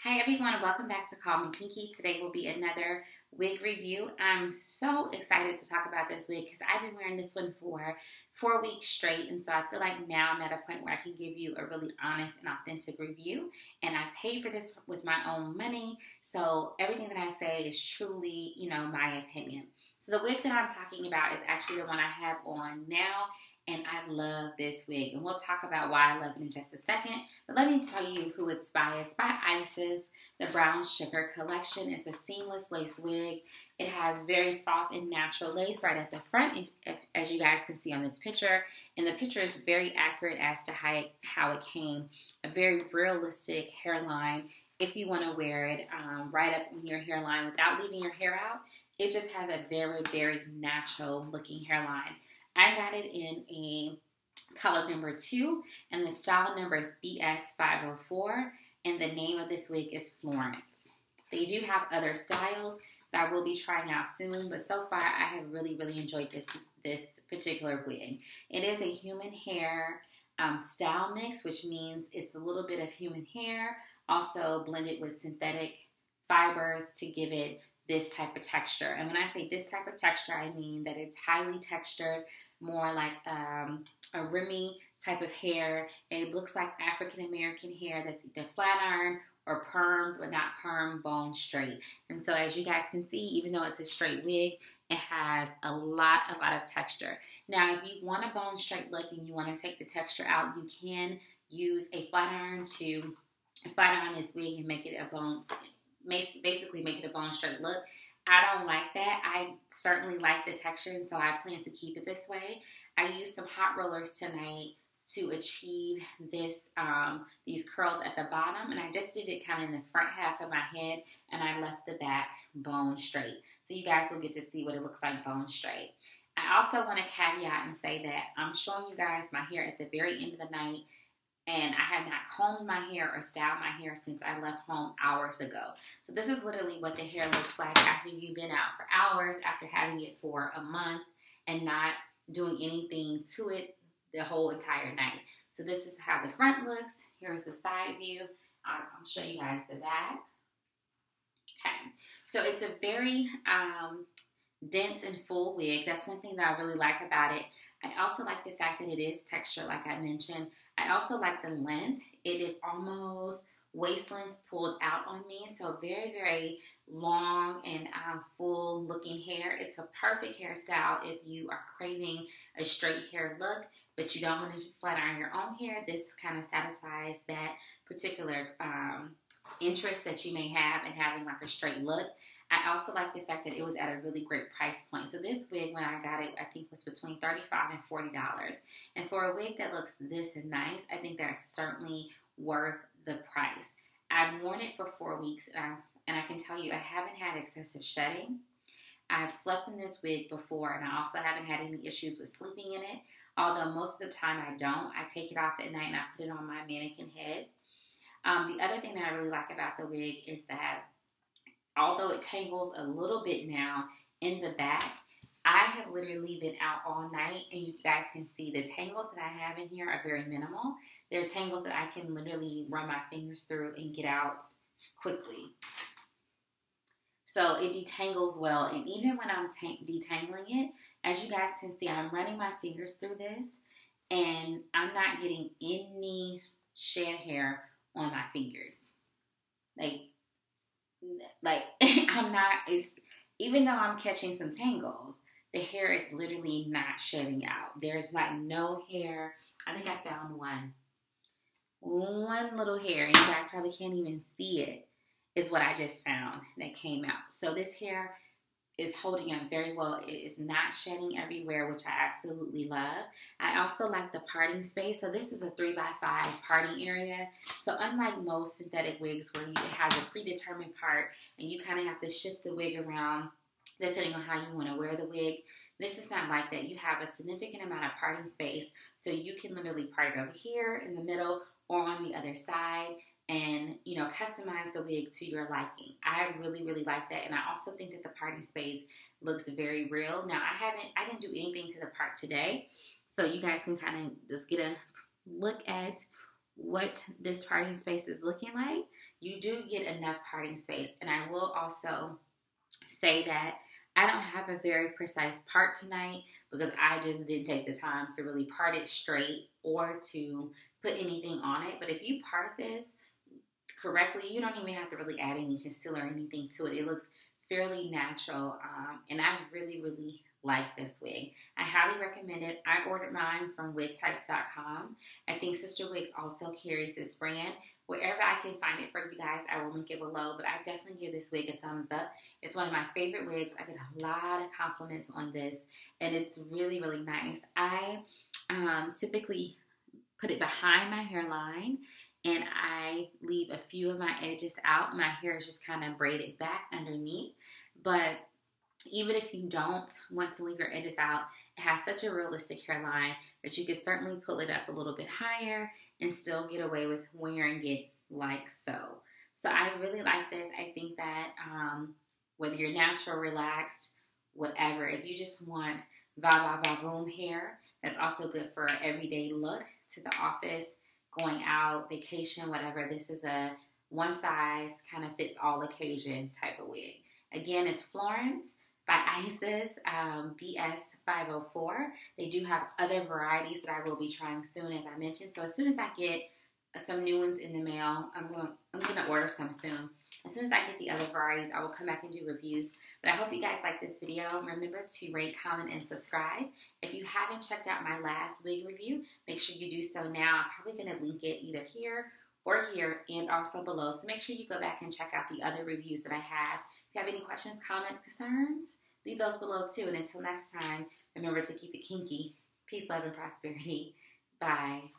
Hi everyone, welcome back to Call Me Kinky. Today will be another wig review. I'm so excited to talk about this wig because I've been wearing this one for 4 weeks straight, and so I feel like now I'm at a point where I can give you a really honest and authentic review. And I paid for this with my own money, so everything that I say is truly, my opinion. So the wig that I'm talking about is actually the one I have on now, and I love this wig, and we'll talk about why I love it in just a second. But let me tell you who it's by. It's by Isis. The Brown Sugar Collection is a seamless lace wig. It has very soft and natural lace right at the front, as you guys can see on this picture. And the picture is very accurate as to how it came. A very realistic hairline. If you want to wear it right up in your hairline without leaving your hair out, it just has a very, very natural looking hairline. I got it in a color number 2, and the style number is BS504, and the name of this wig is Florence. They do have other styles that I will be trying out soon, but so far I have really, really enjoyed this particular wig. It is a human hair style mix, which means it's a little bit of human hair, also blended with synthetic fibers to give it this type of texture. And when I say this type of texture, I mean that it's highly textured, more like a Remy type of hair. It looks like African American hair that's either flat iron or permed, but not perm, bone straight. And so as you guys can see, even though it's a straight wig, it has a lot of texture. Now, if you want a bone straight look and you want to take the texture out, you can use a flat iron to flat iron this wig and make it a bone, basically make it a bone straight look. I don't like that. I certainly like the texture, and so I plan to keep it this way. I used some hot rollers tonight to achieve this these curls at the bottom, and I just did it kind of in the front half of my head, and I left the back bone straight. So you guys will get to see what it looks like bone straight. I also want to caveat and say that I'm showing you guys my hair at the very end of the night, and I have not combed my hair or styled my hair since I left home hours ago. So this is literally what the hair looks like after you've been out for hours, after having it for a month and not doing anything to it the whole entire night. So this is how the front looks. Here's the side view. I'll show you guys the back. Okay, so it's a very dense and full wig. That's one thing that I really like about it. I also like the fact that it is textured, like I mentioned. I also like the length. It is almost waist length pulled out on me. So very, very long and full looking hair. It's a perfect hairstyle if you are craving a straight hair look, but you don't want to flat iron your own hair. This kind of satisfies that particular interest that you may have in having like a straight look. I also like the fact that it was at a really great price point. So this wig, when I got it, I think was between $35 and $40. And for a wig that looks this nice, I think that's certainly worth the price. I've worn it for 4 weeks, and I can tell you I haven't had excessive shedding. I've slept in this wig before, and I also haven't had any issues with sleeping in it. Although most of the time I don't. I take it off at night and I put it on my mannequin head. The other thing that I really like about the wig is that although it tangles a little bit now in the back, I have literally been out all night, and you guys can see the tangles that I have in here are very minimal. They're tangles that I can literally run my fingers through and get out quickly. So it detangles well, and even when I'm detangling it, as you guys can see, I'm running my fingers through this, and I'm not getting any shed hair on my fingers. Like I'm not, even though I'm catching some tangles, the hair is literally not shedding out. There's like no hair. I think I found one little hair, and you guys probably can't even see it, is what I just found that came out. So this hair is holding up very well. It is not shedding everywhere, which I absolutely love. I also like the parting space. So this is a 3x5 parting area. So unlike most synthetic wigs where it has a predetermined part and you kind of have to shift the wig around depending on how you want to wear the wig, this is not like that. You have a significant amount of parting space, so you can literally part it over here in the middle or on the other side, and customize the wig to your liking. I really, really like that, and I also think that the parting space looks very real. Now, I didn't do anything to the part today, so you guys can kind of just get a look at what this parting space is looking like. you do get enough parting space. And I will also say that I don't have a very precise part tonight because I just didn't take the time to really part it straight or to put anything on it. But if you part this correctly, you don't even have to really add any concealer or anything to it. It looks fairly natural, and I really, really like this wig. I highly recommend it. I ordered mine from wigtypes.com. I think Sister Wigs also carries this brand. Wherever I can find it for you guys, I will link it below, but I definitely give this wig a thumbs up. It's one of my favorite wigs. I get a lot of compliments on this, and it's really, really nice. I typically put it behind my hairline, and I leave a few of my edges out. My hair is just kind of braided back underneath, but even if you don't want to leave your edges out, it has such a realistic hairline that you can certainly pull it up a little bit higher and still get away with wearing it like so. So I really like this. I think that whether you're natural, relaxed, whatever, if you just want va va va boom hair, that's also good for everyday look, to the office, going out, vacation, whatever. This is a one size kind of fits all occasion type of wig. Again, it's Florence by Isis, BS504. They do have other varieties that I will be trying soon, as I mentioned. So as soon as I get some new ones in the mail, I'm gonna order some soon. As soon as I get the other varieties, I will come back and do reviews. But I hope you guys like this video. Remember to rate, comment, and subscribe. If you haven't checked out my last wig review, make sure you do so now. I'm probably gonna link it either here or here and also below. So make sure you go back and check out the other reviews that I have. If you have any questions, comments, concerns, leave those below too. And until next time, remember to keep it kinky. Peace, love, and prosperity. Bye.